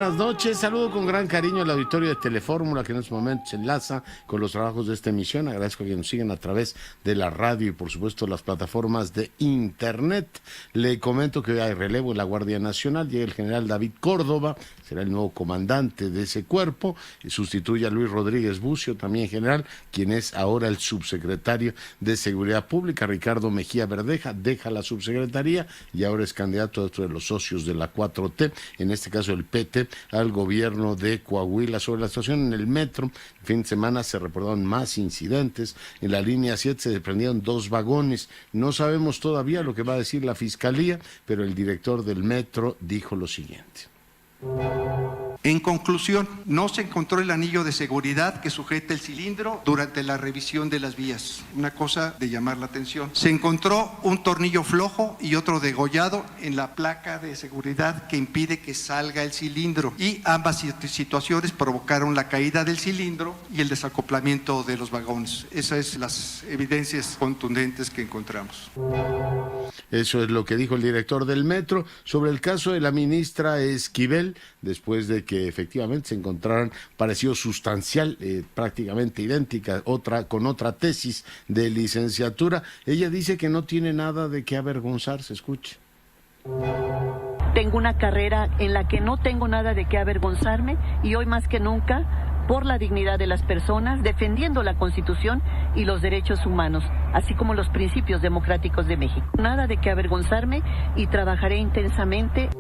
Buenas noches, saludo con gran cariño al auditorio de Telefórmula que en estos momentos se enlaza con los trabajos de esta emisión. Agradezco que nos sigan a través de la radio y por supuesto las plataformas de internet. Le comento que hoy hay relevo en la Guardia Nacional, llega el general David Córdoba, será el nuevo comandante de ese cuerpo, sustituye a Luis Rodríguez Bucio, también general, quien es ahora el subsecretario de Seguridad Pública. Ricardo Mejía Verdeja deja la subsecretaría y ahora es candidato a otro de los socios de la 4T, en este caso el PT, al gobierno de Coahuila. Sobre la situación en el metro, el fin de semana se reportaron más incidentes. En la línea 7 se desprendieron 2 vagones. No sabemos todavía lo que va a decir la fiscalía, pero el director del metro dijo lo siguiente. En conclusión, no se encontró el anillo de seguridad que sujeta el cilindro durante la revisión de las vías. Una cosa de llamar la atención. Se encontró un tornillo flojo y otro degollado en la placa de seguridad que impide que salga el cilindro. Y ambas situaciones provocaron la caída del cilindro y el desacoplamiento de los vagones. Esas son las evidencias contundentes que encontramos. Eso es lo que dijo el director del metro sobre el caso de la ministra Esquivel, después de que efectivamente se encontraran parecido sustancial, prácticamente idéntica, con otra tesis de licenciatura. Ella dice que no tiene nada de qué avergonzarse. Escuche. Tengo una carrera en la que no tengo nada de qué avergonzarme y hoy más que nunca, por la dignidad de las personas, defendiendo la Constitución y los derechos humanos, así como los principios democráticos de México. Nada de qué avergonzarme y trabajaré intensamente.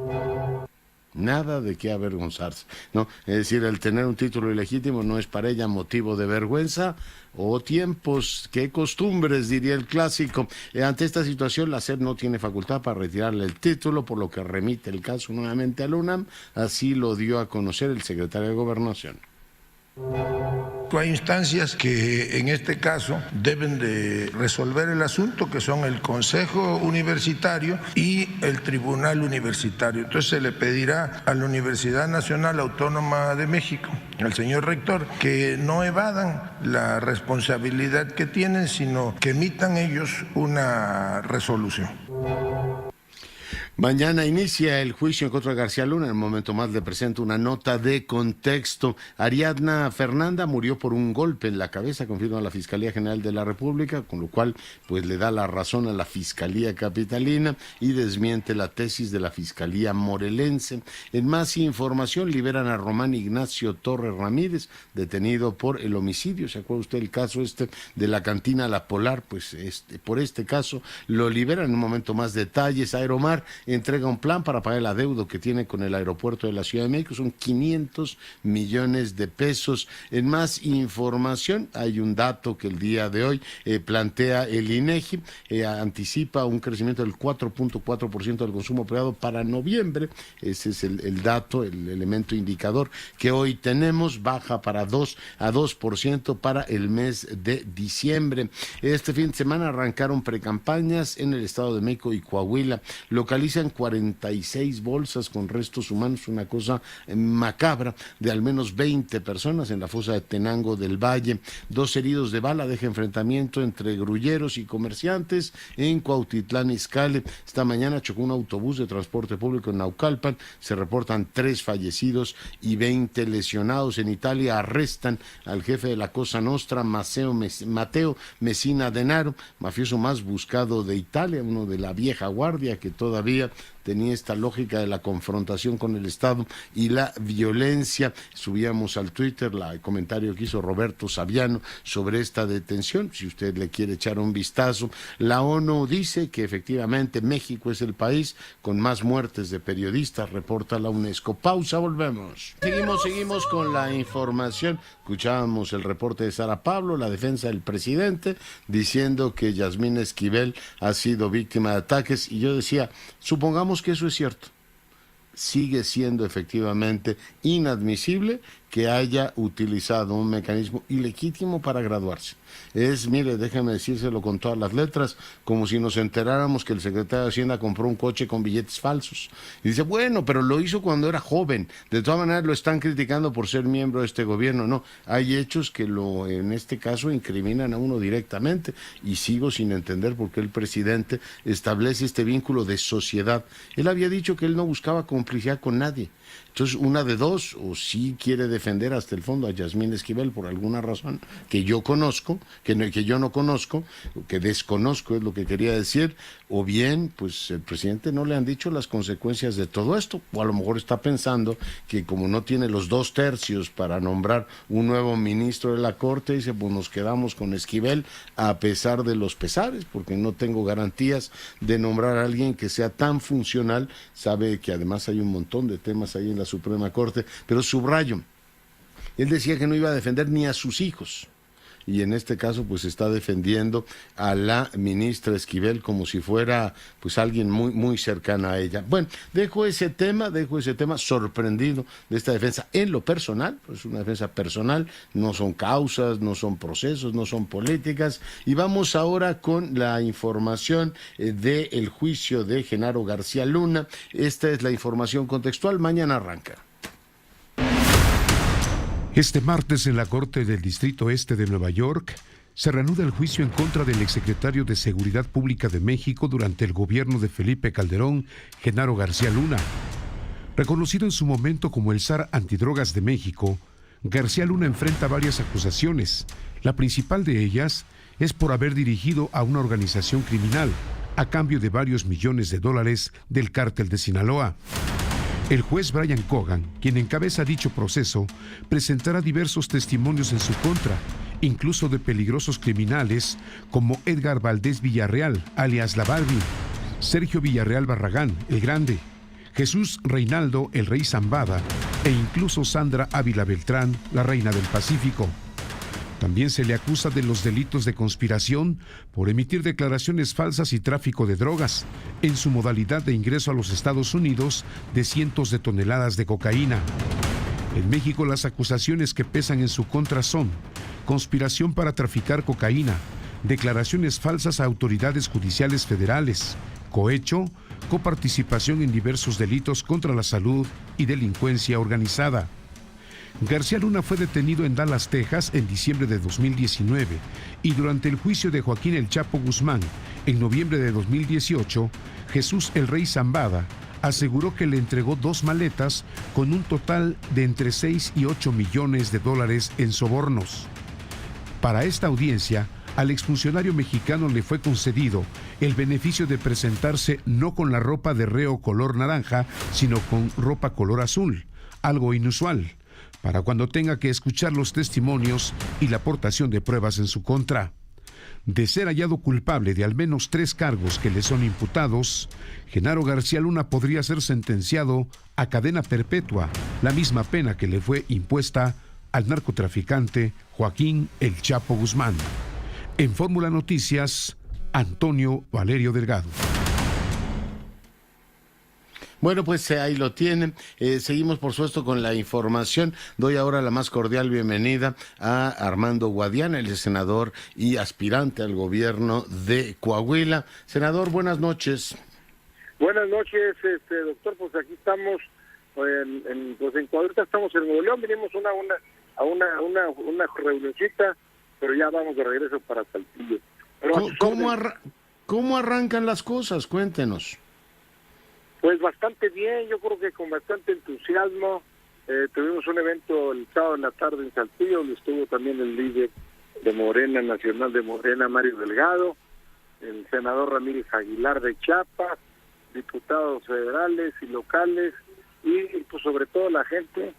Nada de qué avergonzarse, ¿no? Es decir, el tener un título ilegítimo no es para ella motivo de vergüenza. O tiempos, qué costumbres, diría el clásico. Ante esta situación, la SEP no tiene facultad para retirarle el título, por lo que remite el caso nuevamente al UNAM. Así lo dio a conocer el secretario de Gobernación. Hay instancias que en este caso deben de resolver el asunto, que son el Consejo Universitario y el Tribunal Universitario. Entonces se le pedirá a la Universidad Nacional Autónoma de México, al señor rector, que no evadan la responsabilidad que tienen, sino que emitan ellos una resolución. Mañana inicia el juicio en contra de García Luna. En un momento más le presento una nota de contexto. Ariadna Fernanda murió por un golpe en la cabeza, confirma la Fiscalía General de la República, con lo cual pues le da la razón a la Fiscalía Capitalina y desmiente la tesis de la Fiscalía Morelense. En más información, liberan a Román Ignacio Torres Ramírez, detenido por el homicidio. ¿Se acuerda usted el caso de la cantina La Polar? Pues por este caso lo liberan. En un momento más detalles. Aeromar entrega un plan para pagar el adeudo que tiene con el aeropuerto de la Ciudad de México, son 500 millones de pesos. En más información, hay un dato que el día de hoy plantea el INEGI, anticipa un crecimiento del 4.4% del consumo privado para noviembre. Ese es el dato, el elemento indicador que hoy tenemos, baja para 2% para el mes de diciembre. Este fin de semana arrancaron precampañas en el Estado de México y Coahuila. Localizan 46 bolsas con restos humanos, una cosa macabra, de al menos 20 personas en la fosa de Tenango del Valle. 2 heridos de bala, deja enfrentamiento entre grulleros y comerciantes en Cuautitlán Izcalli. Esta mañana chocó un autobús de transporte público en Naucalpan. Se reportan 3 fallecidos y 20 lesionados. En Italia arrestan al jefe de la Cosa Nostra, Matteo Messina Denaro, mafioso más buscado de Italia, uno de la vieja guardia que todavía tenía esta lógica de la confrontación con el Estado y la violencia. Subíamos al Twitter el comentario que hizo Roberto Saviano sobre esta detención, si usted le quiere echar un vistazo. La ONU dice que efectivamente México es el país con más muertes de periodistas, reporta la UNESCO. Pausa, volvemos. Seguimos con la información. Escuchábamos el reporte de Sara Pablo, la defensa del presidente, diciendo que Yasmín Esquivel ha sido víctima de ataques, y yo decía, supongamos que eso es cierto. Sigue siendo efectivamente inadmisible que haya utilizado un mecanismo ilegítimo para graduarse. Mire, déjeme decírselo con todas las letras, como si nos enteráramos que el secretario de Hacienda compró un coche con billetes falsos. Y dice, bueno, pero lo hizo cuando era joven. De todas maneras lo están criticando por ser miembro de este gobierno. No, hay hechos que en este caso incriminan a uno directamente, y sigo sin entender por qué el presidente establece este vínculo de sociedad. Él había dicho que él no buscaba complicidad con nadie. Entonces, una de dos, o sí quiere defender hasta el fondo a Yasmín Esquivel por alguna razón que yo conozco, que yo no conozco, que desconozco es lo que quería decir, o bien, pues el presidente no le han dicho las consecuencias de todo esto, o a lo mejor está pensando que como no tiene los 2/3 para nombrar un nuevo ministro de la Corte, dice, pues nos quedamos con Esquivel a pesar de los pesares, porque no tengo garantías de nombrar a alguien que sea tan funcional. Sabe que además hay un montón de temas ahí en la Suprema Corte, pero subrayo, él decía que no iba a defender ni a sus hijos, y en este caso pues está defendiendo a la ministra Esquivel como si fuera pues alguien muy muy cercana a ella. Bueno, dejo ese tema sorprendido de esta defensa en lo personal, pues una defensa personal, no son causas, no son procesos, no son políticas, y vamos ahora con la información del juicio de Genaro García Luna. Esta es la información contextual, mañana arranca. Este martes en la Corte del Distrito Este de Nueva York se reanuda el juicio en contra del exsecretario de Seguridad Pública de México durante el gobierno de Felipe Calderón, Genaro García Luna. Reconocido en su momento como el zar antidrogas de México, García Luna enfrenta varias acusaciones. La principal de ellas es por haber dirigido a una organización criminal a cambio de varios millones de dólares del cártel de Sinaloa. El juez Brian Cogan, quien encabeza dicho proceso, presentará diversos testimonios en su contra, incluso de peligrosos criminales como Edgar Valdés Villarreal, alias La Barbie, Sergio Villarreal Barragán, el Grande, Jesús Reinaldo, el Rey Zambada, e incluso Sandra Ávila Beltrán, la Reina del Pacífico. También se le acusa de los delitos de conspiración por emitir declaraciones falsas y tráfico de drogas, en su modalidad de ingreso a los Estados Unidos de cientos de toneladas de cocaína. En México las acusaciones que pesan en su contra son conspiración para traficar cocaína, declaraciones falsas a autoridades judiciales federales, cohecho, coparticipación en diversos delitos contra la salud y delincuencia organizada. García Luna fue detenido en Dallas, Texas, en diciembre de 2019 y durante el juicio de Joaquín El Chapo Guzmán, en noviembre de 2018, Jesús El Rey Zambada aseguró que le entregó 2 maletas con un total de entre 6 y 8 millones de dólares en sobornos. Para esta audiencia, al exfuncionario mexicano le fue concedido el beneficio de presentarse no con la ropa de reo color naranja, sino con ropa color azul, algo inusual, para cuando tenga que escuchar los testimonios y la aportación de pruebas en su contra. De ser hallado culpable de al menos 3 cargos que le son imputados, Genaro García Luna podría ser sentenciado a cadena perpetua, la misma pena que le fue impuesta al narcotraficante Joaquín El Chapo Guzmán. En Fórmula Noticias, Antonio Valerio Delgado. Bueno, pues ahí lo tienen. Seguimos, por supuesto, con la información. Doy ahora la más cordial bienvenida a Armando Guadiana, el senador y aspirante al gobierno de Coahuila. Senador, buenas noches. Buenas noches, doctor. Pues aquí estamos, en Coahuila estamos en Nuevo León. Vinimos a una reunioncita, pero ya vamos de regreso para Saltillo. ¿Cómo arrancan las cosas? Cuéntenos. Pues bastante bien, yo creo que con bastante entusiasmo. Tuvimos un evento el sábado en la tarde en Saltillo, donde estuvo también el líder de Morena, nacional de Morena, Mario Delgado, el senador Ramírez Aguilar de Chiapas, diputados federales y locales, y pues sobre todo la gente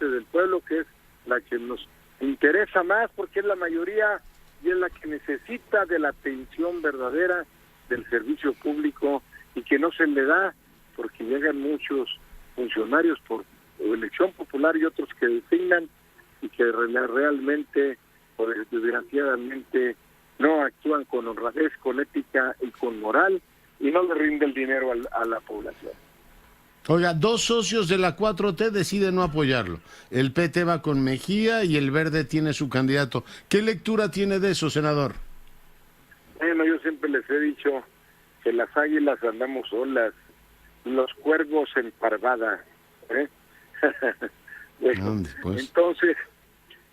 del pueblo, que es la que nos interesa más, porque es la mayoría y es la que necesita de la atención verdadera del servicio público, y que no se le da porque llegan muchos funcionarios por elección popular y otros que designan y que realmente o desgraciadamente no actúan con honradez, con ética y con moral, y no le rinde el dinero a la población. Oiga, 2 socios de la 4T deciden no apoyarlo. El PT va con Mejía y el Verde tiene su candidato. ¿Qué lectura tiene de eso, senador? Bueno, yo siempre les he dicho que las águilas andamos solas, los cuervos en parvada. Bueno, pues. Entonces,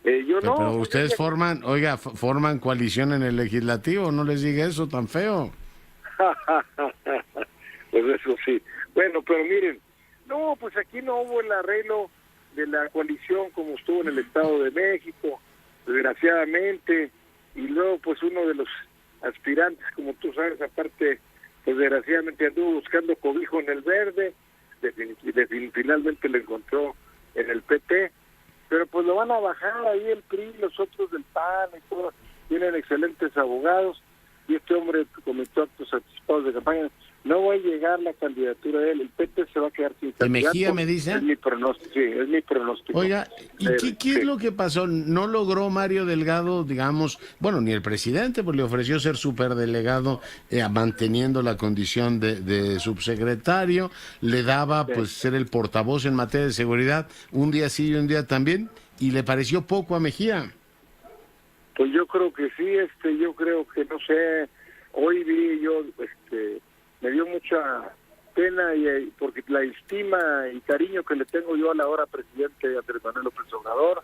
yo no... Pero ustedes forman coalición en el legislativo, no les diga eso tan feo. Pues eso sí. Bueno, pero miren, No, pues aquí no hubo el arreglo de la coalición como estuvo en el Estado de México, desgraciadamente, y luego pues uno de los aspirantes, como tú sabes, aparte, pues desgraciadamente anduvo buscando cobijo en el Verde, finalmente lo encontró en el PT, pero pues lo van a bajar ahí el PRI, los otros del PAN y todo, tienen excelentes abogados, y este hombre cometió actos anticipados de campaña. No va a llegar la candidatura de él, el PT se va a quedar sin candidato. ¿De Mejía me dice? Es mi pronóstico, sí, es mi pronóstico. Oiga, ¿y qué es lo que pasó? ¿No logró Mario Delgado, digamos, bueno, ni el presidente, pues le ofreció ser superdelegado manteniendo la condición de subsecretario, le daba pues ser el portavoz en materia de seguridad, un día sí y un día también, y le pareció poco a Mejía? Pues yo creo que sí, yo creo que, no sé, hoy vi yo, me dio mucha pena y porque la estima y cariño que le tengo yo a la ahora presidente Andrés Manuel López Obrador,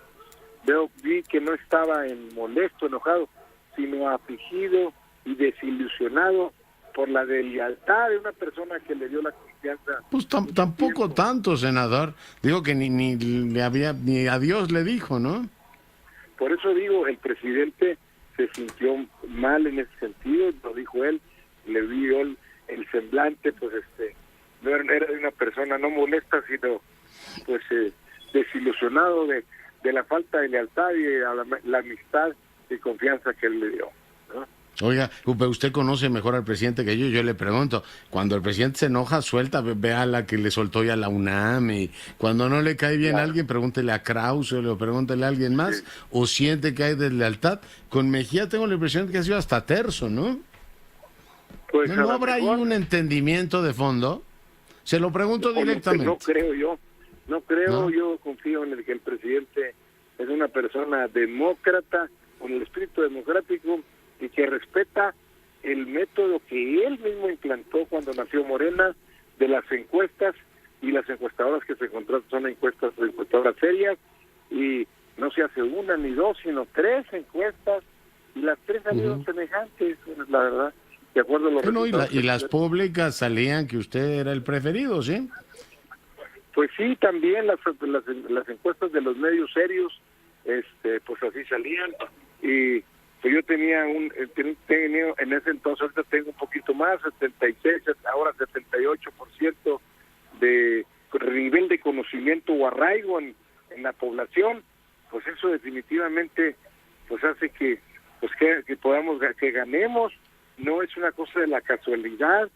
vi que no estaba molesto, enojado, sino afligido y desilusionado por la lealtad de una persona que le dio la confianza. Pues tampoco tanto, senador. Digo que ni a Dios le dijo, ¿no? Por eso digo, el presidente se sintió mal en ese sentido, lo dijo él, le vio el semblante, pues no era de una persona no molesta, sino pues desilusionado de la falta de lealtad y de la amistad y confianza que él le dio, ¿no? Oiga, usted conoce mejor al presidente que yo le pregunto, cuando el presidente se enoja, suelta, vea la que le soltó ya la UNAM, y cuando no le cae bien a alguien, pregúntele a Krause o pregúntele a alguien más, o siente que hay deslealtad. Con Mejía tengo la impresión que ha sido hasta terso, ¿no? Pues ¿No habrá ahí un entendimiento de fondo? Se lo pregunto directamente. No creo yo, yo confío en que el presidente es una persona demócrata, con el espíritu democrático, y que respeta el método que él mismo implantó cuando nació Morena, de las encuestas, y las encuestadoras que se contratan son encuestadoras serias, y no se hace una ni dos, sino 3 encuestas, y las 3 salieron semejantes, la verdad, de acuerdo a los resultados. Y las públicas salían que usted era el preferido, ¿sí? Pues sí, también las encuestas de los medios serios, pues así salían, y pues yo tenía en ese entonces, ahorita tengo un poquito más, 76, ahora 78% de nivel de conocimiento o arraigo en la población. Pues eso definitivamente pues hace que podamos, que ganemos. No es una cosa de la casualidad.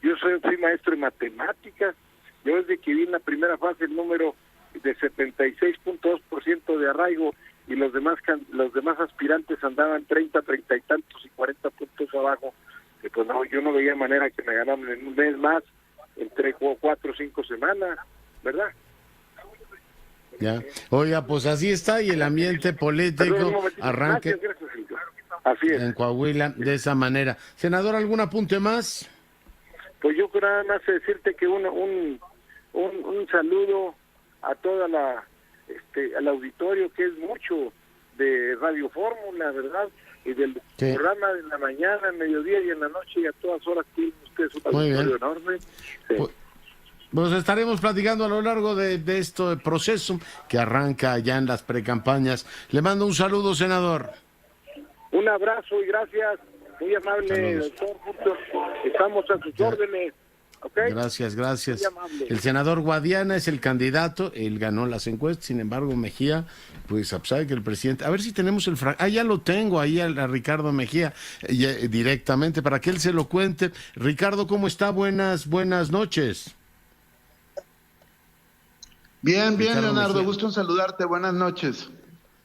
Yo fui maestro de matemáticas. Yo desde que vi en la primera fase el número de 76.2% de arraigo, y los demás aspirantes andaban 30 y tantos y 40 puntos abajo, que pues no, yo no veía manera que me ganaran en un mes más, entre 4 o 5 semanas, ¿verdad? Ya. Oiga, pues así está, y el ambiente político arranque así es. En Coahuila de esa manera. Senador, ¿algún apunte más? Pues yo quiero nada más decirte que un saludo a toda al auditorio, que es mucho de Radio Fórmula, ¿verdad? Y del programa de la mañana, mediodía y en la noche, y a todas horas tienen ustedes un auditorio enorme. Sí. Pues estaremos platicando a lo largo de este proceso que arranca ya en las precampañas. Le mando un saludo, senador. Un abrazo y gracias. Muy amable, doctor. Estamos a sus órdenes. ¿Okay? Gracias. El senador Guadiana es el candidato, él ganó las encuestas, sin embargo Mejía, pues sabe que el presidente, a ver si tenemos ya lo tengo ahí a Ricardo Mejía, directamente para que él se lo cuente. Ricardo, ¿cómo está? Buenas noches. Bien, Leonardo, Mejía. Gusto en saludarte, buenas noches.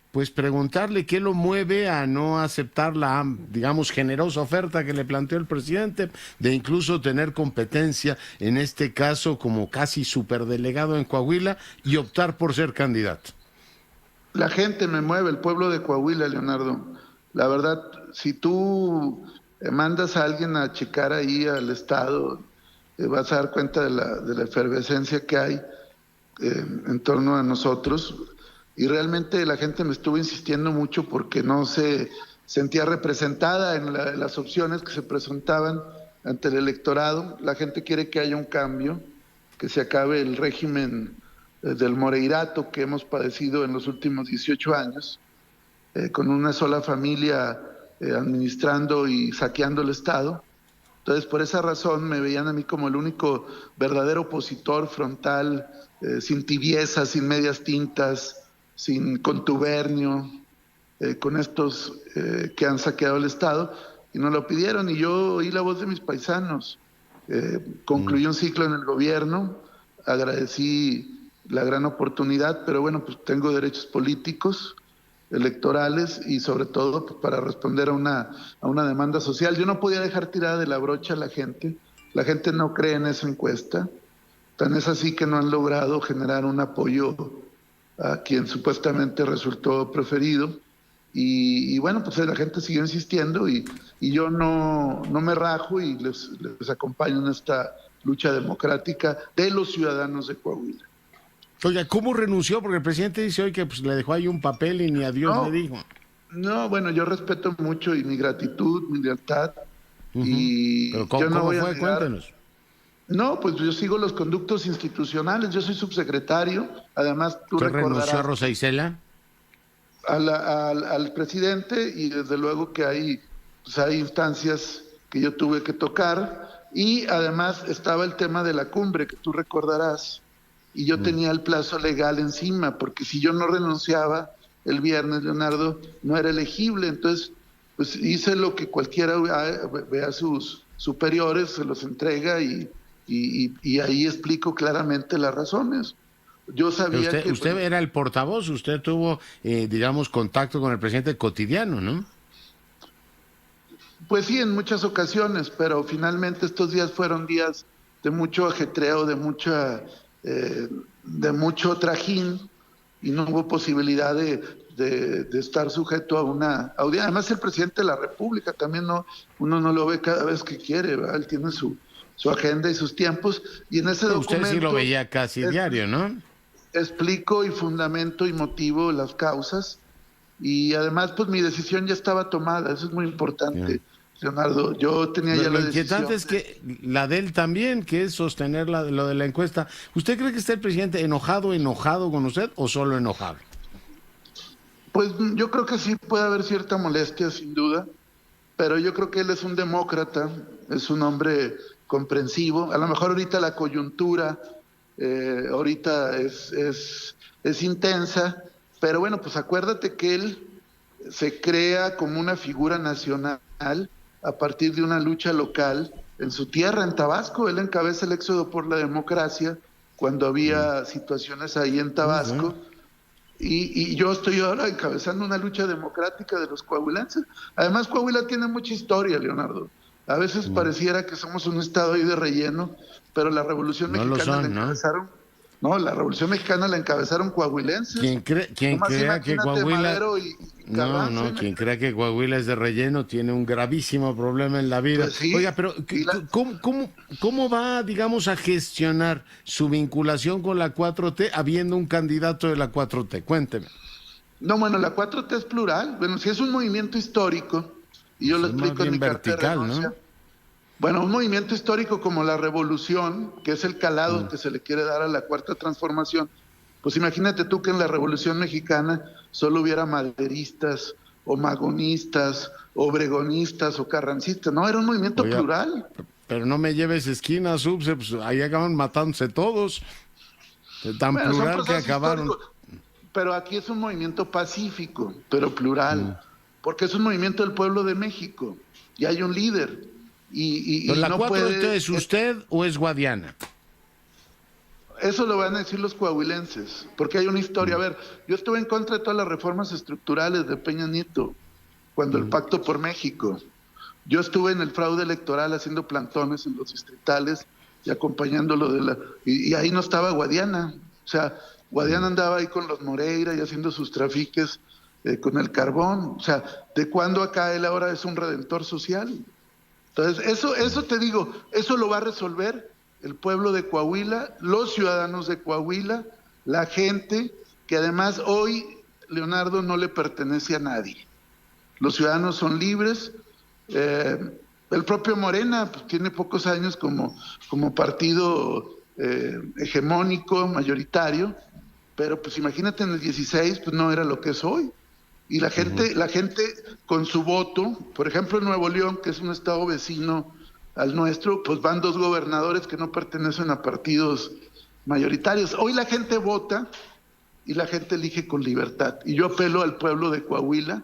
Pues preguntarle qué lo mueve a no aceptar la, digamos, generosa oferta que le planteó el presidente de incluso tener competencia, en este caso como casi superdelegado en Coahuila, y optar por ser candidato. La gente me mueve, el pueblo de Coahuila, Leonardo. La verdad, si tú mandas a alguien a checar ahí al estado, vas a dar cuenta de la efervescencia que hay en torno a nosotros. Y realmente la gente me estuvo insistiendo mucho porque no se sentía representada en las opciones que se presentaban ante el electorado. La gente quiere que haya un cambio que se acabe el régimen del Moreirato que hemos padecido en los últimos 18 años, con una sola familia administrando y saqueando el Estado. Entonces, por esa razón me veían a mí como el único verdadero opositor frontal, sin tibieza, sin medias tintas, sin contubernio, con estos que han saqueado el Estado, y nos lo pidieron, y yo oí la voz de mis paisanos. Concluí un ciclo en el gobierno, agradecí la gran oportunidad, pero bueno, pues tengo derechos políticos, electorales y sobre todo pues, para responder a una demanda social. Yo no podía dejar tirada de la brocha a la gente no cree en esa encuesta, tan es así que no han logrado generar un apoyo a quien supuestamente resultó preferido, y bueno, pues la gente siguió insistiendo y yo no me rajo y les acompaño en esta lucha democrática de los ciudadanos de Coahuila. Oiga, ¿cómo renunció? Porque el presidente dice hoy que pues, le dejó ahí un papel y ni adiós le dijo. No, bueno, yo respeto mucho y mi gratitud, mi lealtad. Y ¿Pero cómo, yo no voy a fue? negar. Cuéntenos. No, pues yo sigo los conductos institucionales, yo soy subsecretario, además tú recordarás. ¿Renunció a Rosa Isela? Al presidente, y desde luego que hay instancias que yo tuve que tocar, y además estaba el tema de la cumbre que tú recordarás, y yo tenía el plazo legal encima, porque si yo no renunciaba el viernes, Leonardo, no era elegible. Entonces pues hice lo que cualquiera ve a sus superiores, se los entrega y ahí explico claramente las razones. Yo sabía que... Usted era el portavoz, usted tuvo, digamos, contacto con el presidente cotidiano, ¿no? Pues sí, en muchas ocasiones, pero finalmente estos días fueron días de mucho ajetreo, de mucho trajín, y no hubo posibilidad de estar sujeto a una audiencia. Además, el presidente de la República también uno no lo ve cada vez que quiere, ¿verdad? Él tiene su agenda y sus tiempos, y en ese documento... Usted sí lo veía casi diario, ¿no? Explico y fundamento y motivo las causas, y además pues mi decisión ya estaba tomada, eso es muy importante, Leonardo. Yo tenía ya la decisión. Lo inquietante es que la de él también, que es sostener lo de la encuesta. ¿Usted cree que está el presidente enojado con usted o solo enojado? Pues yo creo que sí puede haber cierta molestia, sin duda, pero yo creo que él es un demócrata, es un hombre comprensivo. A lo mejor ahorita la coyuntura ahorita es intensa, pero bueno, pues acuérdate que él se crea como una figura nacional a partir de una lucha local en su tierra, en Tabasco. Él encabeza el éxodo por la democracia cuando había situaciones ahí en Tabasco, y yo estoy ahora encabezando una lucha democrática de los coahuilenses. Además, Coahuila tiene mucha historia, Leonardo. A veces pareciera que somos un estado ahí de relleno, pero la Revolución Mexicana la encabezaron, la Revolución Mexicana la encabezaron coahuilenses. Quien crea que Coahuila quien crea que Coahuila es de relleno tiene un gravísimo problema en la vida. Pues sí, oiga, pero ¿cómo va, digamos, a gestionar su vinculación con la 4T habiendo un candidato de la 4T? Cuénteme. No, bueno, la 4T es plural. Bueno, si es un movimiento histórico, y yo lo explico en mi carta de renuncia. ¿No? Bueno, un movimiento histórico como la Revolución, que es el calado que se le quiere dar a la Cuarta Transformación, pues imagínate tú que en la Revolución Mexicana solo hubiera maderistas, o magonistas, obregonistas, o carrancistas. No, era un movimiento plural. Pero no me lleves esquina, Subse, pues ahí acaban matándose todos. Tan plural que acabaron. Pero aquí es un movimiento pacífico, pero plural. Porque es un movimiento del pueblo de México y hay un líder. ¿Pero la 4T es usted o es Guadiana? Eso lo van a decir los coahuilenses, porque hay una historia. A ver, yo estuve en contra de todas las reformas estructurales de Peña Nieto, cuando el Pacto por México. Yo estuve en el fraude electoral haciendo plantones en los distritales y acompañándolo y ahí no estaba Guadiana. O sea, Guadiana andaba ahí con los Moreira y haciendo sus trafiques con el carbón. O sea, ¿de cuándo acá él ahora es un redentor social? Entonces, eso te digo, eso lo va a resolver el pueblo de Coahuila, los ciudadanos de Coahuila, la gente, que además hoy, Leonardo, no le pertenece a nadie. Los ciudadanos son libres. El propio Morena pues, tiene pocos años como partido hegemónico, mayoritario, pero pues imagínate en el 16, pues no era lo que es hoy. Y la gente con su voto, por ejemplo en Nuevo León, que es un estado vecino al nuestro, pues van 2 gobernadores que no pertenecen a partidos mayoritarios. Hoy la gente vota y la gente elige con libertad. Y yo apelo al pueblo de Coahuila,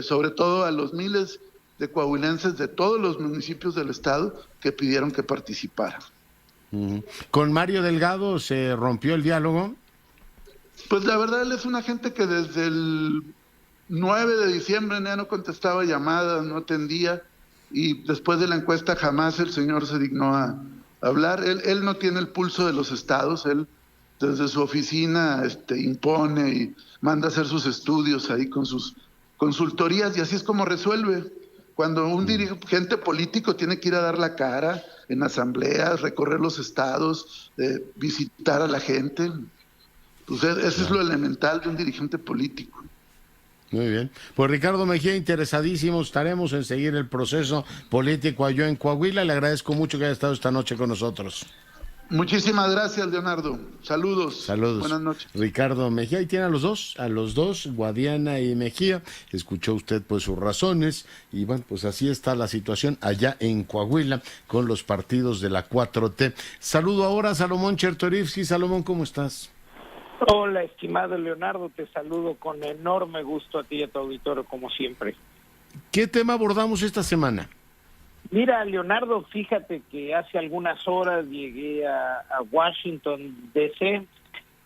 sobre todo a los miles de coahuilenses de todos los municipios del estado que pidieron que participaran. ¿Con Mario Delgado se rompió el diálogo? Pues la verdad, él es una gente que desde el 9 de diciembre ya no contestaba llamadas, no atendía, y después de la encuesta jamás el señor se dignó a hablar. Él no tiene el pulso de los estados, él desde su oficina impone y manda a hacer sus estudios ahí con sus consultorías, y así es como resuelve. Cuando un dirigente político tiene que ir a dar la cara en asambleas, recorrer los estados, visitar a la gente, pues eso es lo elemental de un dirigente político. Muy bien. Pues Ricardo Mejía, interesadísimos estaremos en seguir el proceso político allá en Coahuila. Le agradezco mucho que haya estado esta noche con nosotros. Muchísimas gracias, Leonardo. Saludos. Saludos. Buenas noches. Ricardo Mejía, y tiene a los dos, Guadiana y Mejía. Escuchó usted pues sus razones, y bueno, pues así está la situación allá en Coahuila con los partidos de la 4T. Saludo ahora a Salomón Chertorivsky. Salomón, ¿cómo estás? Hola, estimado Leonardo, te saludo con enorme gusto a ti y a tu auditorio, como siempre. ¿Qué tema abordamos esta semana? Mira, Leonardo, fíjate que hace algunas horas llegué a Washington, D.C.,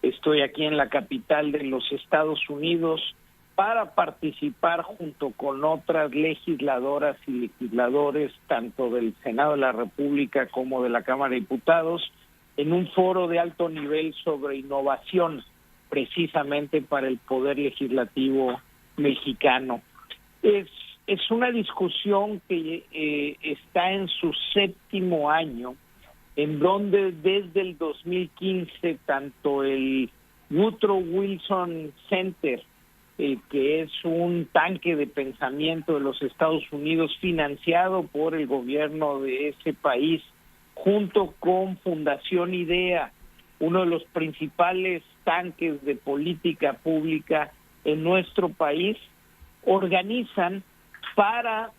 estoy aquí en la capital de los Estados Unidos para participar junto con otras legisladoras y legisladores, tanto del Senado de la República como de la Cámara de Diputados, en un foro de alto nivel sobre innovación, precisamente para el Poder Legislativo mexicano. Es una discusión que está en su 7º año, en donde desde el 2015 tanto el Woodrow Wilson Center, que es un tanque de pensamiento de los Estados Unidos financiado por el gobierno de ese país, junto con Fundación IDEA, uno de los principales tanques de política pública en nuestro país, organizan para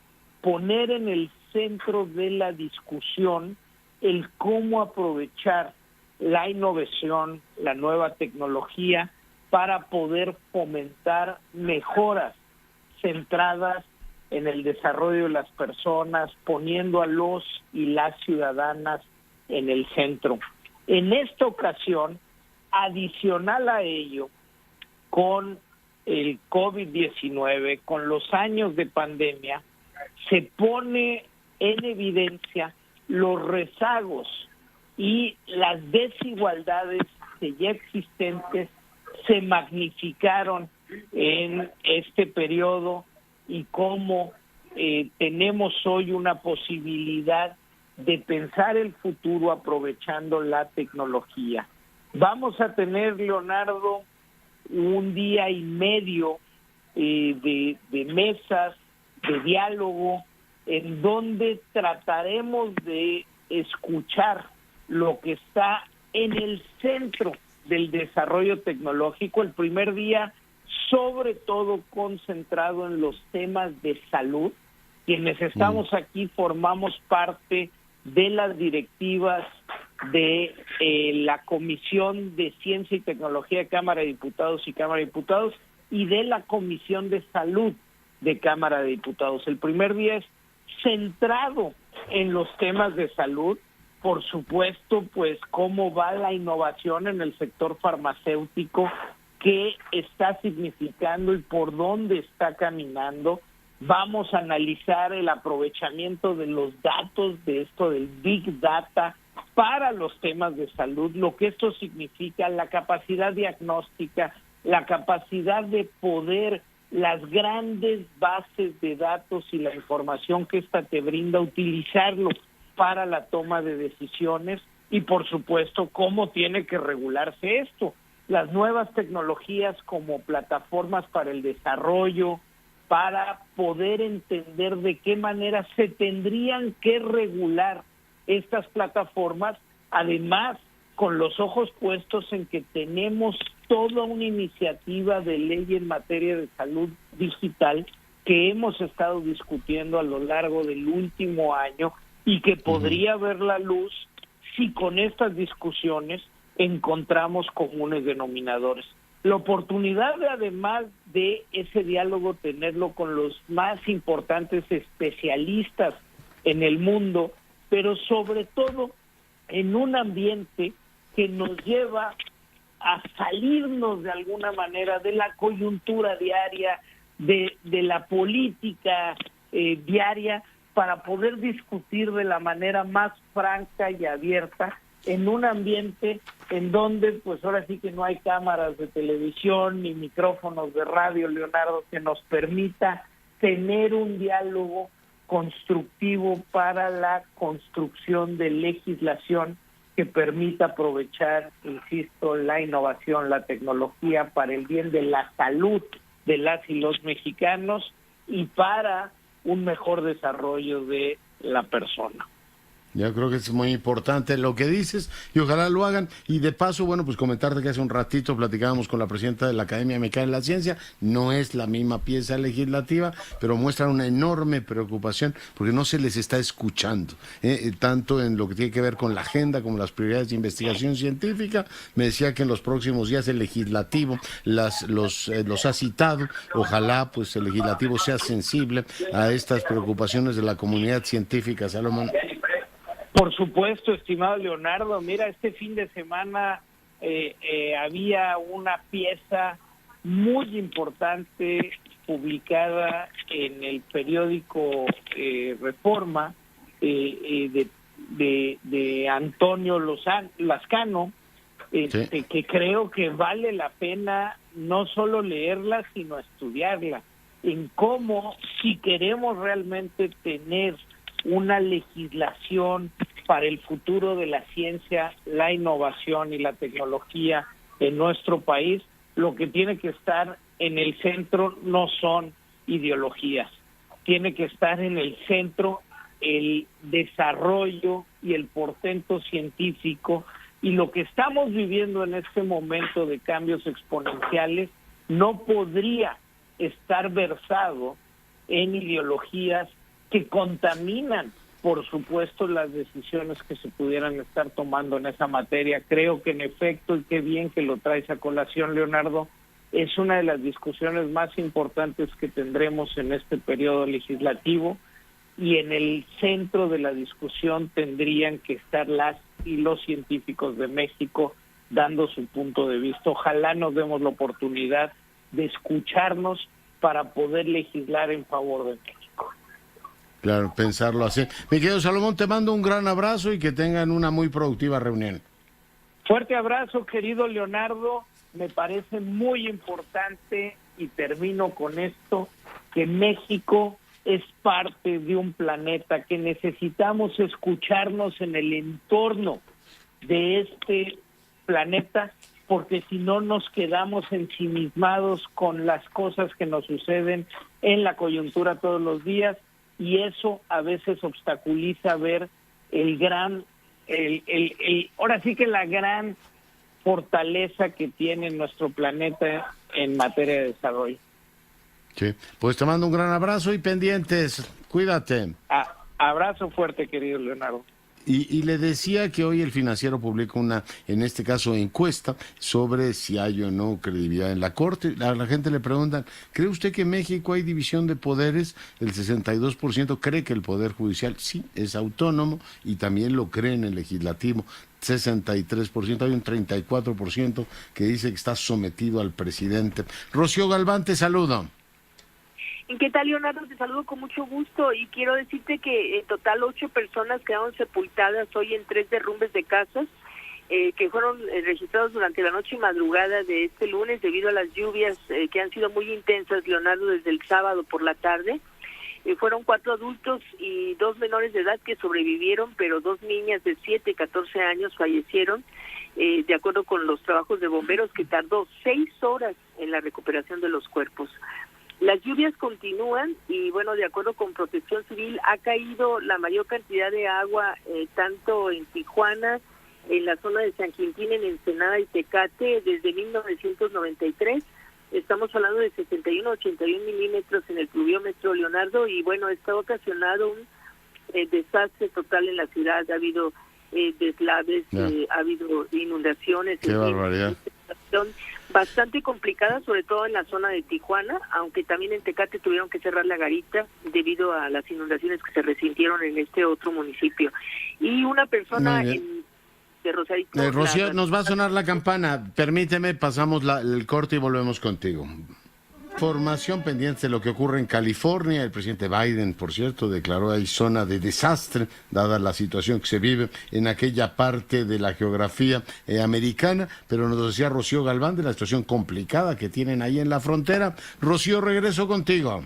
poner en el centro de la discusión el cómo aprovechar la innovación, la nueva tecnología, para poder fomentar mejoras centradas en el desarrollo de las personas, poniendo a los y las ciudadanas en el centro. En esta ocasión, adicional a ello, con el COVID-19, con los años de pandemia, se pone en evidencia los rezagos y las desigualdades que ya existentes se magnificaron en este periodo, y cómo tenemos hoy una posibilidad de pensar el futuro aprovechando la tecnología. Vamos a tener, Leonardo, un día y medio de mesas, de diálogo, en donde trataremos de escuchar lo que está en el centro del desarrollo tecnológico. El primer día, sobre todo concentrado en los temas de salud. Quienes estamos aquí formamos parte de las directivas de la Comisión de Ciencia y Tecnología de Cámara de Diputados y Cámara de Diputados, y de la Comisión de Salud de Cámara de Diputados. El primer día es centrado en los temas de salud, por supuesto, pues cómo va la innovación en el sector farmacéutico, qué está significando y por dónde está caminando. Vamos a analizar el aprovechamiento de los datos, de esto del Big Data, para los temas de salud, lo que esto significa, la capacidad diagnóstica, la capacidad de poder, las grandes bases de datos y la información que esta te brinda, utilizarlo para la toma de decisiones, y por supuesto cómo tiene que regularse esto. Las nuevas tecnologías como plataformas para el desarrollo, para poder entender de qué manera se tendrían que regular estas plataformas, además con los ojos puestos en que tenemos toda una iniciativa de ley en materia de salud digital que hemos estado discutiendo a lo largo del último año y que podría ver la luz si con estas discusiones encontramos comunes denominadores. La oportunidad de, además de ese diálogo, tenerlo con los más importantes especialistas en el mundo, pero sobre todo en un ambiente que nos lleva a salirnos de alguna manera de la coyuntura diaria, de la política diaria, para poder discutir de la manera más franca y abierta en un ambiente en donde pues ahora sí que no hay cámaras de televisión ni micrófonos de radio, Leonardo, que nos permita tener un diálogo constructivo para la construcción de legislación que permita aprovechar, insisto, la innovación, la tecnología para el bien de la salud de las y los mexicanos y para un mejor desarrollo de la persona. Yo creo que es muy importante lo que dices y ojalá lo hagan. Y de paso, bueno, pues comentarte que hace un ratito platicábamos con la presidenta de la Academia Mexicana de la Ciencia. No es la misma pieza legislativa, pero muestran una enorme preocupación porque no se les está escuchando, tanto en lo que tiene que ver con la agenda como las prioridades de investigación científica. Me decía que en los próximos días el legislativo los ha citado. Ojalá pues el legislativo sea sensible a estas preocupaciones de la comunidad científica, Salomón. Por supuesto, estimado Leonardo. Mira, este fin de semana había una pieza muy importante publicada en el periódico Reforma de Antonio Lascano, Sí. que creo que vale la pena no solo leerla, sino estudiarla, en cómo, si queremos realmente tener una legislación para el futuro de la ciencia, la innovación y la tecnología en nuestro país, lo que tiene que estar en el centro no son ideologías, tiene que estar en el centro el desarrollo y el portento científico, y lo que estamos viviendo en este momento de cambios exponenciales no podría estar versado en ideologías que contaminan, por supuesto, las decisiones que se pudieran estar tomando en esa materia. Creo que en efecto, y qué bien que lo traes a colación, Leonardo, es una de las discusiones más importantes que tendremos en este periodo legislativo, y en el centro de la discusión tendrían que estar las y los científicos de México dando su punto de vista. Ojalá nos demos la oportunidad de escucharnos para poder legislar en favor de México. Claro, pensarlo así. Mi querido Salomón, te mando un gran abrazo y que tengan una muy productiva reunión. Fuerte abrazo, querido Leonardo. Me parece muy importante, y termino con esto, que México es parte de un planeta, que necesitamos escucharnos en el entorno de este planeta, porque si no nos quedamos ensimismados con las cosas que nos suceden en la coyuntura todos los días, y eso a veces obstaculiza ver ahora sí que la gran fortaleza que tiene nuestro planeta en materia de desarrollo. Sí, pues te mando un gran abrazo y pendientes, cuídate. Abrazo fuerte, querido Leonardo. Y le decía que hoy el Financiero publica una, en este caso, encuesta sobre si hay o no credibilidad en la Corte. A la gente le preguntan, ¿cree usted que en México hay división de poderes? El 62% cree que el Poder Judicial sí es autónomo y también lo cree en el Legislativo. 63%, hay un 34% que dice que está sometido al presidente. Rocío Galván, te saludo. ¿Qué tal, Leonardo? Te saludo con mucho gusto y quiero decirte que en total 8 personas quedaron sepultadas hoy en 3 derrumbes de casas que fueron registrados durante la noche y madrugada de este lunes debido a las lluvias que han sido muy intensas, Leonardo, desde el sábado por la tarde. Fueron 4 adultos y 2 menores de edad que sobrevivieron, pero 2 niñas de 7 y 14 años fallecieron, de acuerdo con los trabajos de bomberos, que tardó 6 horas en la recuperación de los cuerpos. Las lluvias continúan y, bueno, de acuerdo con Protección Civil, ha caído la mayor cantidad de agua tanto en Tijuana, en la zona de San Quintín, en Ensenada y Tecate, desde 1993. Estamos hablando de 61 a 81 milímetros en el pluviómetro, Leonardo, y bueno, esto ha ocasionado un desastre total en la ciudad. Ha habido deslaves, ha habido inundaciones. Qué barbaridad. Bastante complicada, sobre todo en la zona de Tijuana, aunque también en Tecate tuvieron que cerrar la garita debido a las inundaciones que se resintieron en este otro municipio. Y una persona de Rosarito... Rocío, nos va a sonar la campana. Permíteme, pasamos el corte y volvemos contigo. Información pendiente de lo que ocurre en California. El presidente Biden, por cierto, declaró ahí zona de desastre, dada la situación que se vive en aquella parte de la geografía americana. Pero nos decía Rocío Galván de la situación complicada que tienen ahí en la frontera. Rocío, regreso contigo.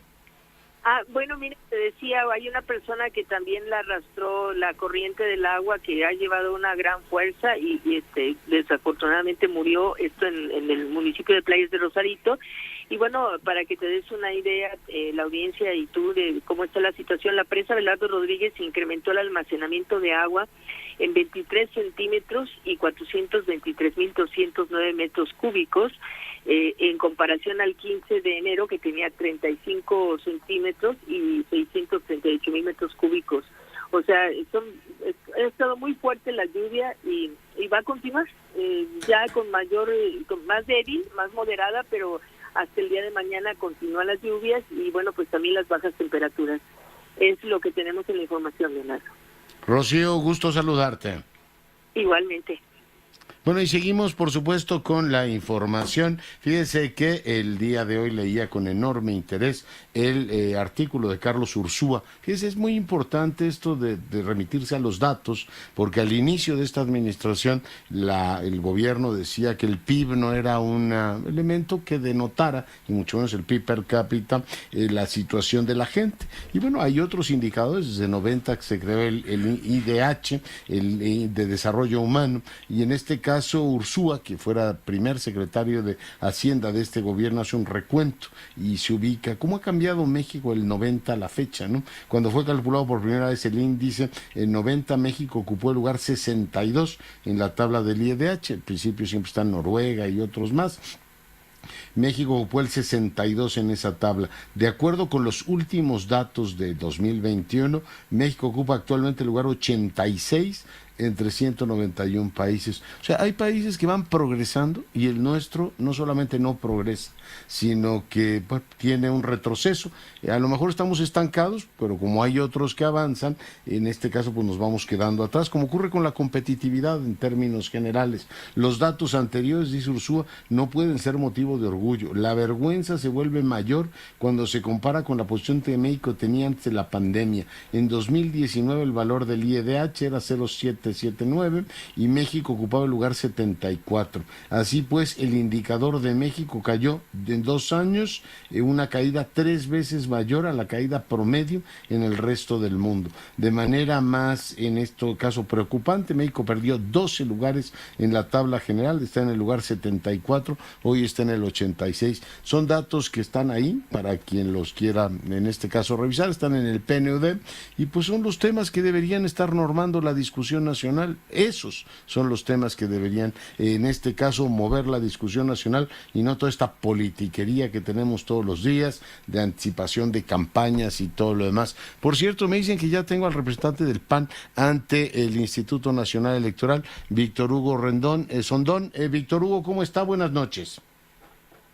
Bueno, mire, te decía, hay una persona que también la arrastró la corriente del agua, que ha llevado una gran fuerza y desafortunadamente murió, esto en el municipio de Playas de Rosarito. Y bueno, para que te des una idea, la audiencia y tú, de cómo está la situación, la presa Belardo Rodríguez incrementó el almacenamiento de agua en 23 centímetros y 423.209 metros cúbicos, en comparación al 15 de enero, que tenía 35 centímetros y 638.000 metros cúbicos. O sea, ha estado muy fuerte la lluvia y va a continuar, ya con más débil, más moderada, pero hasta el día de mañana continúan las lluvias y bueno, pues también las bajas temperaturas. Es lo que tenemos en la información, Leonardo. Rocío, gusto saludarte. Igualmente. Bueno, y seguimos, por supuesto, con la información. Fíjese que el día de hoy leía con enorme interés el artículo de Carlos Ursúa. Fíjese, es muy importante esto de remitirse a los datos, porque al inicio de esta administración el gobierno decía que el PIB no era un elemento que denotara, y mucho menos el PIB per cápita, la situación de la gente. Y bueno, hay otros indicadores, desde 90 que se creó el IDH, el de Desarrollo Humano, y en este caso Ursúa, que fuera primer secretario de Hacienda de este gobierno, hace un recuento y se ubica cómo ha cambiado México del 90 a la fecha, ¿no? Cuando fue calculado por primera vez el índice, en 90 México ocupó el lugar 62 en la tabla del IDH. Al principio siempre están Noruega y otros más. México ocupó el 62 en esa tabla. De acuerdo con los últimos datos de 2021, México ocupa actualmente el lugar 86 entre 191 países. O sea, hay países que van progresando y el nuestro no solamente no progresa, sino que tiene un retroceso. A lo mejor estamos estancados, pero como hay otros que avanzan, en este caso pues nos vamos quedando atrás, como ocurre con la competitividad en términos generales. Los datos anteriores, dice Ursúa, no pueden ser motivo de orgullo. La vergüenza se vuelve mayor cuando se compara con la posición que México tenía antes de la pandemia. En 2019 el valor del IDH era 0,779 y México ocupaba el lugar 74. Así pues, el indicador de México cayó en 2 años, una caída 3 veces mayor a la caída promedio en el resto del mundo. De manera más, en este caso, preocupante, México perdió 12 lugares en la tabla general, está en el lugar 74, hoy está en el 86. Son datos que están ahí para quien los quiera, en este caso, revisar, están en el PNUD y pues son los temas que deberían estar normando la discusión nacional. Esos son los temas que deberían, en este caso, mover la discusión nacional y no toda esta politiquería que tenemos todos los días de anticipación de campañas y todo lo demás. Por cierto, me dicen que ya tengo al representante del PAN ante el Instituto Nacional Electoral, Víctor Hugo Sondón. Víctor Hugo, ¿cómo está? Buenas noches.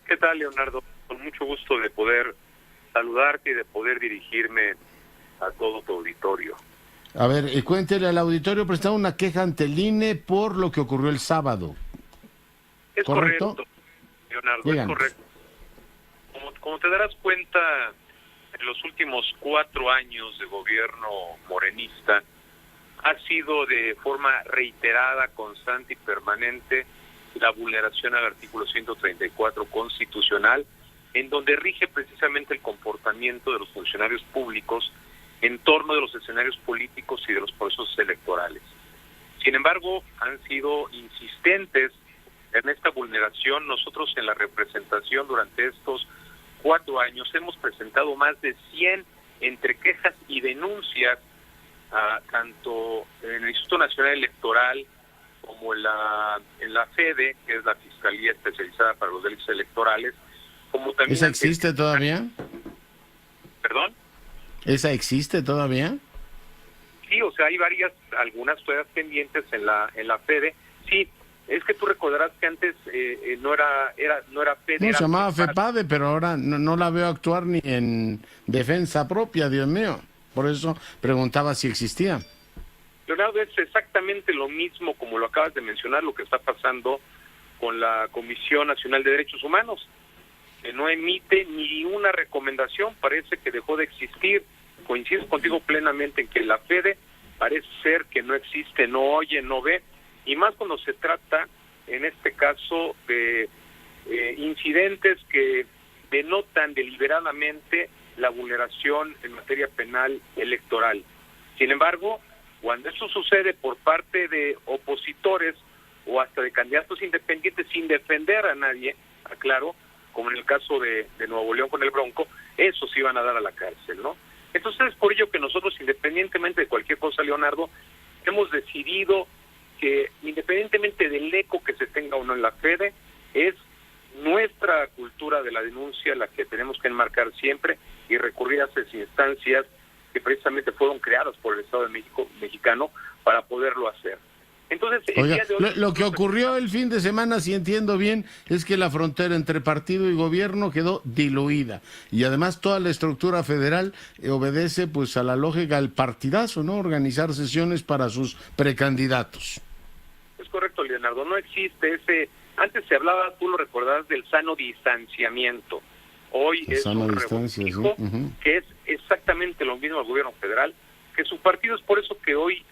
¿Qué tal, Leonardo? Con mucho gusto de poder saludarte y de poder dirigirme a todo tu auditorio. A ver, cuéntele al auditorio, presentaron una queja ante el INE por lo que ocurrió el sábado. Es correcto, Leonardo, Díganos. es correcto. Como te darás cuenta, en los últimos 4 años de gobierno morenista, ha sido de forma reiterada, constante y permanente la vulneración al artículo 134 constitucional, en donde rige precisamente el comportamiento de los funcionarios públicos en torno de los escenarios políticos y de los procesos electorales. Sin embargo, han sido insistentes en esta vulneración. Nosotros en la representación durante estos 4 años hemos presentado más de 100 entre quejas y denuncias tanto en el Instituto Nacional Electoral como en la FEDE, que es la Fiscalía Especializada para los Delitos Electorales, como también... ¿Esa existe todavía? ¿Perdón? ¿Esa existe todavía? Sí, o sea, hay algunas todavía pendientes en la FEDE. Sí, es que tú recordarás que antes no era FEDE. No, se llamaba FEPADE, pero ahora no la veo actuar ni en defensa propia, Dios mío. Por eso preguntaba si existía. Leonardo, es exactamente lo mismo, como lo acabas de mencionar, lo que está pasando con la Comisión Nacional de Derechos Humanos, que no emite ni una recomendación, parece que dejó de existir. Coincido contigo plenamente en que la FEDE parece ser que no existe, no oye, no ve, y más cuando se trata, en este caso, de incidentes que denotan deliberadamente la vulneración en materia penal electoral. Sin embargo, cuando eso sucede por parte de opositores o hasta de candidatos independientes sin defender a nadie, aclaro, como en el caso de Nuevo León con el Bronco, esos sí van a dar a la cárcel, ¿no? Entonces es por ello que nosotros, independientemente de cualquier cosa, Leonardo, hemos decidido que independientemente del eco que se tenga o no en la FEDE, es nuestra cultura de la denuncia la que tenemos que enmarcar siempre y recurrir a esas instancias que precisamente fueron creadas por el Estado de México mexicano para poderlo hacer. Entonces, Oiga, lo que ocurrió el fin de semana, si entiendo bien, es que la frontera entre partido y gobierno quedó diluida y además toda la estructura federal obedece pues a la lógica del partidazo, ¿no? Organizar sesiones para sus precandidatos. Es correcto, Leonardo, no existe ese... Antes se hablaba, tú lo recordarás, del sano distanciamiento. Hoy es un regocijo que es exactamente lo mismo al gobierno federal que su partido. Es por eso que hoy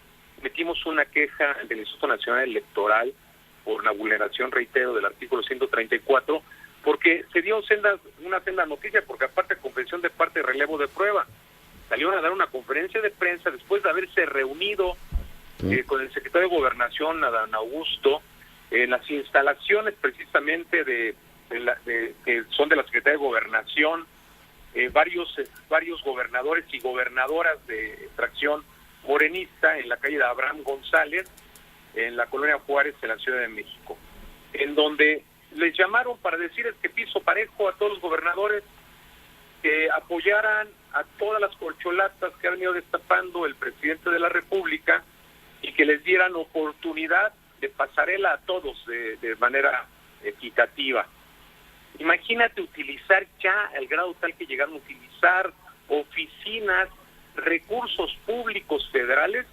metimos una queja del Instituto Nacional Electoral por la vulneración, reitero, del artículo 134, porque se dio una senda noticia, porque aparte de confesión de parte de relevo de prueba, salieron a dar una conferencia de prensa después de haberse reunido con el secretario de Gobernación, Adán Augusto, en las instalaciones precisamente que son de la Secretaría de Gobernación, varios gobernadores y gobernadoras de extracción morenista en la calle de Abraham González, en la colonia Juárez, en la Ciudad de México, en donde les llamaron para decirles que piso parejo a todos los gobernadores, que apoyaran a todas las corcholatas que ha venido destapando el presidente de la República y que les dieran oportunidad de pasarela a todos de manera equitativa. Imagínate utilizar ya al grado tal que llegaron a utilizar oficinas, recursos públicos federales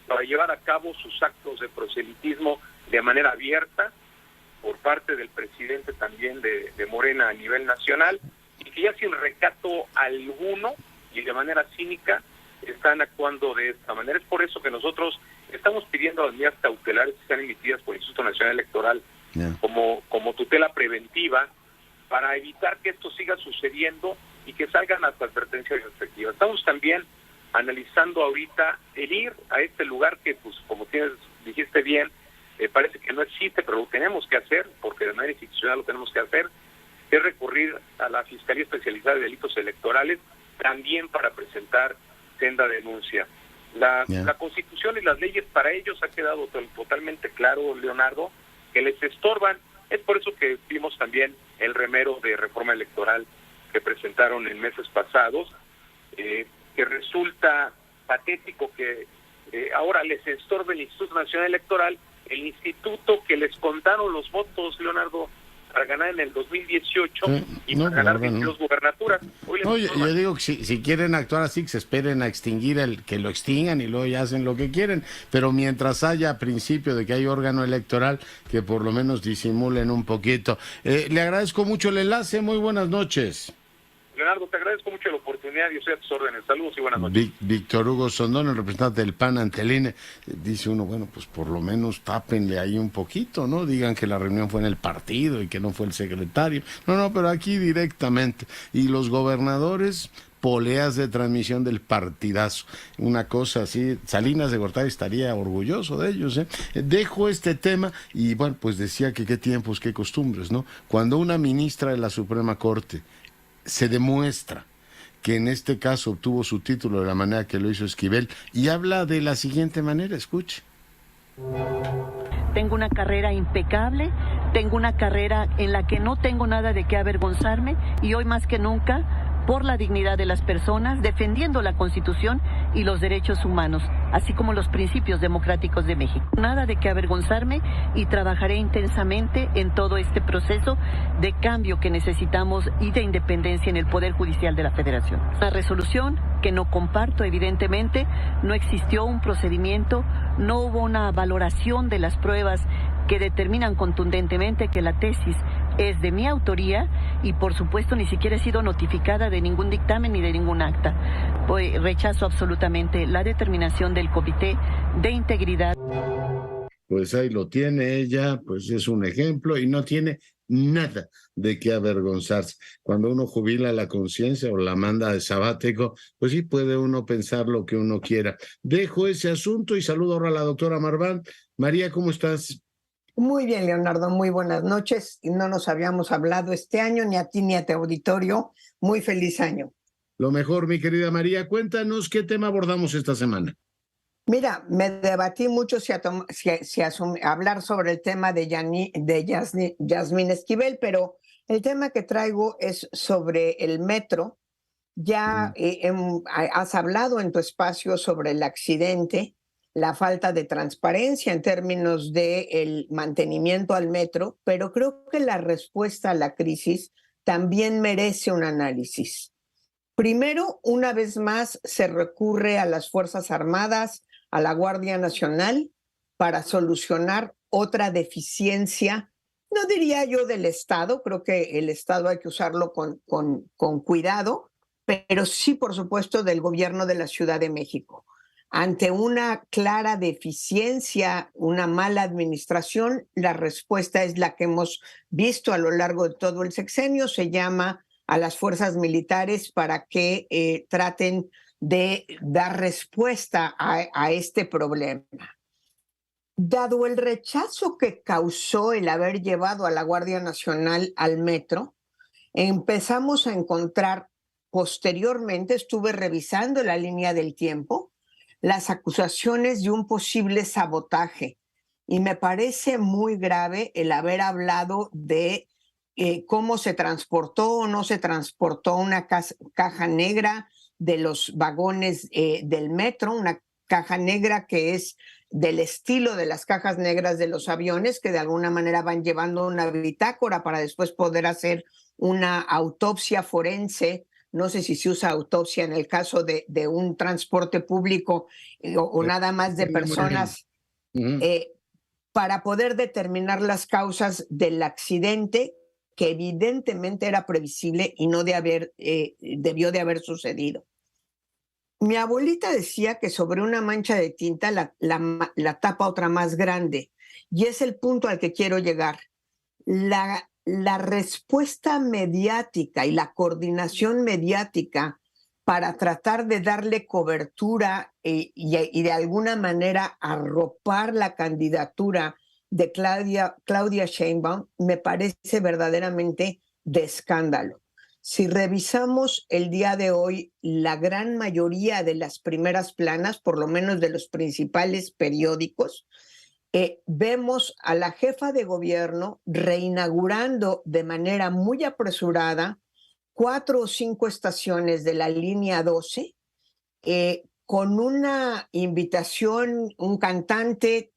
para llevar a cabo sus actos de proselitismo de manera abierta por parte del presidente también de Morena a nivel nacional, y que ya sin recato alguno y de manera cínica están actuando de esta manera. Es por eso que nosotros estamos pidiendo las medidas cautelares que están emitidas por el Instituto Nacional Electoral como tutela preventiva para evitar que esto siga sucediendo y que salgan las advertencias respectivas. Estamos también analizando ahorita el ir a este lugar que, pues, como dijiste bien, parece que no existe, pero lo tenemos que hacer, porque de manera institucional lo tenemos que hacer, es recurrir a la Fiscalía Especializada de Delitos Electorales también para presentar senda denuncia. La Constitución y las leyes para ellos ha quedado totalmente claro, Leonardo, que les estorban. Es por eso que vimos también el remero de reforma electoral que presentaron en meses pasados, que resulta patético que ahora les estorbe el Instituto Nacional Electoral, el instituto que les contaron los votos, Leonardo, para ganar en el 2018 y para ganar 22 gubernaturas. Oye, yo digo que si quieren actuar así, que se esperen a extinguir que lo extingan y luego ya hacen lo que quieren, pero mientras haya principio de que hay órgano electoral, que por lo menos disimulen un poquito. Le agradezco mucho el enlace, muy buenas noches. Leonardo, te agradezco mucho la oportunidad y estoy a tus órdenes. Saludos y buenas noches. Víctor Hugo Sondón, el representante del PAN ante el INE, dice uno, bueno, pues por lo menos tápenle ahí un poquito, ¿no? Digan que la reunión fue en el partido y que no fue el secretario. No, pero aquí directamente. Y los gobernadores, poleas de transmisión del partidazo. Una cosa así, Salinas de Gortari estaría orgulloso de ellos, ¿eh? Dejo este tema y, bueno, pues decía que qué tiempos, qué costumbres, ¿no? Cuando una ministra de la Suprema Corte se demuestra que en este caso obtuvo su título de la manera que lo hizo Esquivel y habla de la siguiente manera, escuche. Tengo una carrera impecable, tengo una carrera en la que no tengo nada de qué avergonzarme y hoy más que nunca por la dignidad de las personas, defendiendo la Constitución y los derechos humanos, así como los principios democráticos de México. Nada de qué avergonzarme y trabajaré intensamente en todo este proceso de cambio que necesitamos y de independencia en el Poder Judicial de la Federación. La resolución que no comparto, evidentemente, no existió un procedimiento, no hubo una valoración de las pruebas que determinan contundentemente que la tesis es de mi autoría y por supuesto ni siquiera he sido notificada de ningún dictamen ni de ningún acta. Pues rechazo absolutamente la determinación del Comité de Integridad. Pues ahí lo tiene ella, pues es un ejemplo y no tiene nada de qué avergonzarse. Cuando uno jubila la conciencia o la manda de sabático, pues sí puede uno pensar lo que uno quiera. Dejo ese asunto y saludo ahora a la doctora Marván. María, ¿cómo estás? Muy bien, Leonardo, muy buenas noches. Y no nos habíamos hablado este año, ni a ti ni a tu auditorio. Muy feliz año. Lo mejor, mi querida María, cuéntanos qué tema abordamos esta semana. Mira, me debatí mucho si hablar sobre el tema de Yasmín Esquivel, pero el tema que traigo es sobre el metro. Ya has hablado en tu espacio sobre el accidente, la falta de transparencia en términos del mantenimiento al metro, pero creo que la respuesta a la crisis también merece un análisis. Primero, una vez más, se recurre a las Fuerzas Armadas, a la Guardia Nacional, para solucionar otra deficiencia, no diría yo del Estado, creo que el Estado hay que usarlo con cuidado, pero sí, por supuesto, del gobierno de la Ciudad de México. Ante una clara deficiencia, una mala administración, la respuesta es la que hemos visto a lo largo de todo el sexenio, se llama a las fuerzas militares para que traten de dar respuesta a este problema. Dado el rechazo que causó el haber llevado a la Guardia Nacional al metro, empezamos a encontrar posteriormente, estuve revisando la línea del tiempo, las acusaciones de un posible sabotaje. Y me parece muy grave el haber hablado de cómo se transportó o no se transportó una caja negra de los vagones del metro, una caja negra que es del estilo de las cajas negras de los aviones, que de alguna manera van llevando una bitácora para después poder hacer una autopsia forense. No sé si se usa autopsia en el caso de un transporte público o nada más de personas, para poder determinar las causas del accidente que evidentemente era previsible y no debió de haber sucedido. Mi abuelita decía que sobre una mancha de tinta la tapa otra más grande, y es el punto al que quiero llegar. La respuesta mediática y la coordinación mediática para tratar de darle cobertura y de alguna manera arropar la candidatura de Claudia Sheinbaum me parece verdaderamente de escándalo. Si revisamos el día de hoy, la gran mayoría de las primeras planas, por lo menos de los principales periódicos, vemos a la jefa de gobierno reinaugurando de manera muy apresurada 4 o 5 estaciones de la línea 12, con una invitación, un cantante,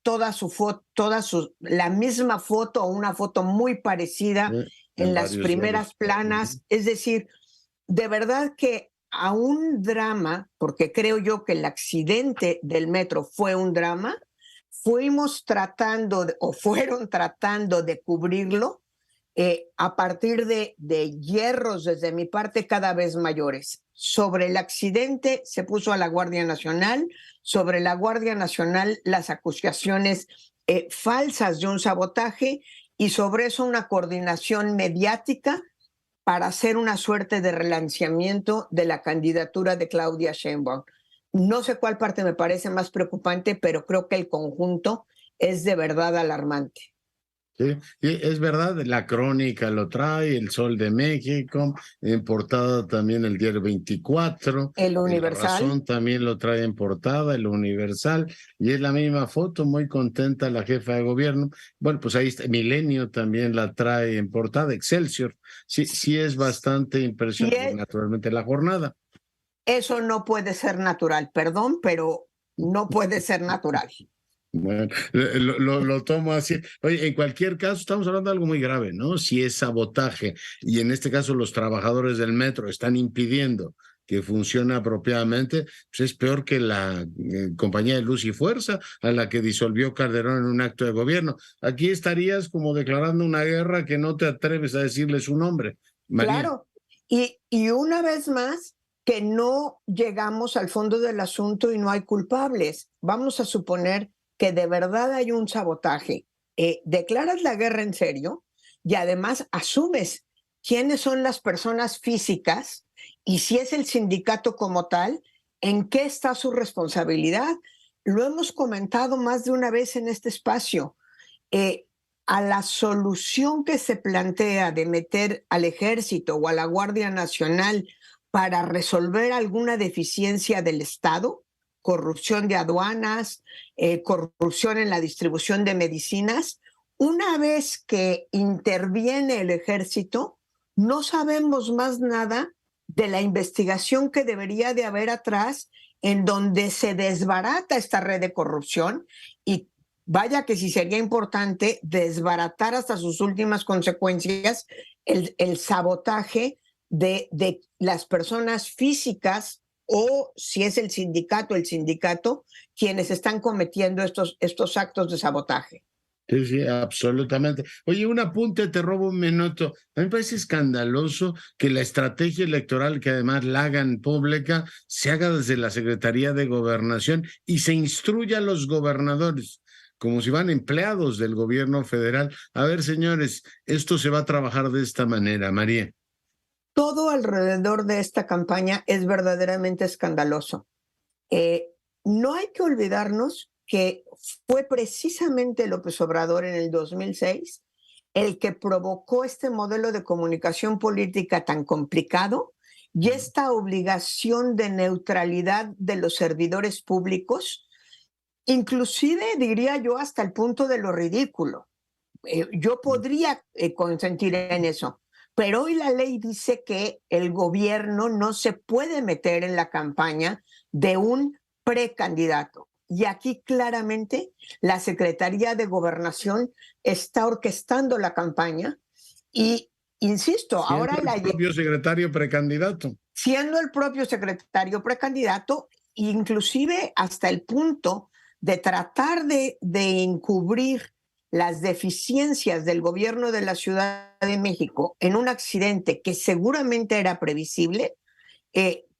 la misma foto o una foto muy parecida en las primeras planas. Es decir, de verdad que a un drama, porque creo yo que el accidente del metro fue un drama, fueron tratando de cubrirlo a partir de hierros desde mi parte cada vez mayores. Sobre el accidente se puso a la Guardia Nacional, sobre la Guardia Nacional las acusaciones falsas de un sabotaje y sobre eso una coordinación mediática para hacer una suerte de relanzamiento de la candidatura de Claudia Sheinbaum. No sé cuál parte me parece más preocupante, pero creo que el conjunto es de verdad alarmante. Sí, es verdad, la Crónica lo trae, El Sol de México, en portada también el Diario 24, El La Universal. Razón también lo trae en portada, el Universal, y es la misma foto, muy contenta la jefa de gobierno. Bueno, pues ahí está, Milenio también la trae en portada, Excelsior. Sí, sí es bastante Y impresionante, naturalmente, la jornada. eso no puede ser natural, perdón, pero no puede ser natural. Bueno, lo tomo así. Oye, en cualquier caso, estamos hablando de algo muy grave, ¿no? Si es sabotaje y en este caso los trabajadores del metro están impidiendo que funcione apropiadamente, pues es peor que la compañía de Luz y Fuerza a la que disolvió Calderón en un acto de gobierno. Aquí estarías como declarando una guerra que no te atreves a decirle su nombre, María. Claro, y una vez más, que no llegamos al fondo del asunto y no hay culpables. Vamos a suponer que de verdad hay un sabotaje. Declaras la guerra en serio y además asumes quiénes son las personas físicas y si es el sindicato como tal, en qué está su responsabilidad. Lo hemos comentado más de una vez en este espacio. A la solución que se plantea de meter al Ejército o a la Guardia Nacional para resolver alguna deficiencia del Estado, corrupción de aduanas, corrupción en la distribución de medicinas, una vez que interviene el Ejército, no sabemos más nada de la investigación que debería de haber atrás, en donde se desbarata esta red de corrupción y vaya que sí sería importante desbaratar hasta sus últimas consecuencias el sabotaje de las personas físicas o si es el sindicato, quienes están cometiendo estos actos de sabotaje. Sí, sí, absolutamente. Oye, un apunte, te robo un minuto. A mí me parece escandaloso que la estrategia electoral, que además la hagan pública, se haga desde la Secretaría de Gobernación y se instruya a los gobernadores, como si van empleados del gobierno federal. A ver, señores, esto se va a trabajar de esta manera, María. Todo alrededor de esta campaña es verdaderamente escandaloso. No hay que olvidarnos que fue precisamente López Obrador en el 2006 el que provocó este modelo de comunicación política tan complicado y esta obligación de neutralidad de los servidores públicos, inclusive diría yo hasta el punto de lo ridículo. Yo podría consentir en eso, pero hoy la ley dice que el gobierno no se puede meter en la campaña de un precandidato. Y aquí claramente la Secretaría de Gobernación está orquestando la campaña y, insisto, Siendo ahora el propio secretario precandidato. Siendo el propio secretario precandidato, inclusive hasta el punto de tratar de encubrir las deficiencias del gobierno de la Ciudad de México en un accidente que seguramente era previsible,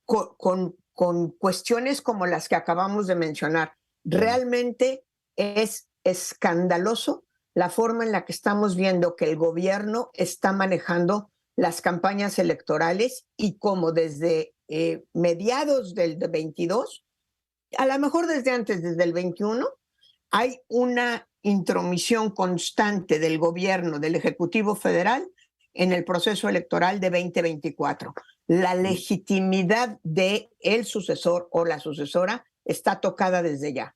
con cuestiones como las que acabamos de mencionar. Realmente es escandaloso la forma en la que estamos viendo que el gobierno está manejando las campañas electorales y como desde mediados del 22, a lo mejor desde antes, desde el 21, hay una intromisión constante del gobierno, del Ejecutivo Federal, en el proceso electoral de 2024. La legitimidad del sucesor o la sucesora está tocada desde ya.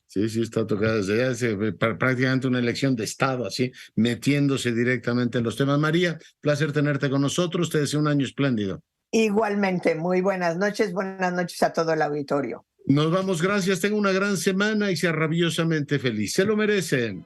Sí, sí, está tocada desde ya. Es prácticamente una elección de Estado, así, metiéndose directamente en los temas. María, placer tenerte con nosotros. Te deseo un año espléndido. Igualmente, muy buenas noches a todo el auditorio. Nos vamos, gracias. Tenga una gran semana y sea rabiosamente feliz. Se lo merecen.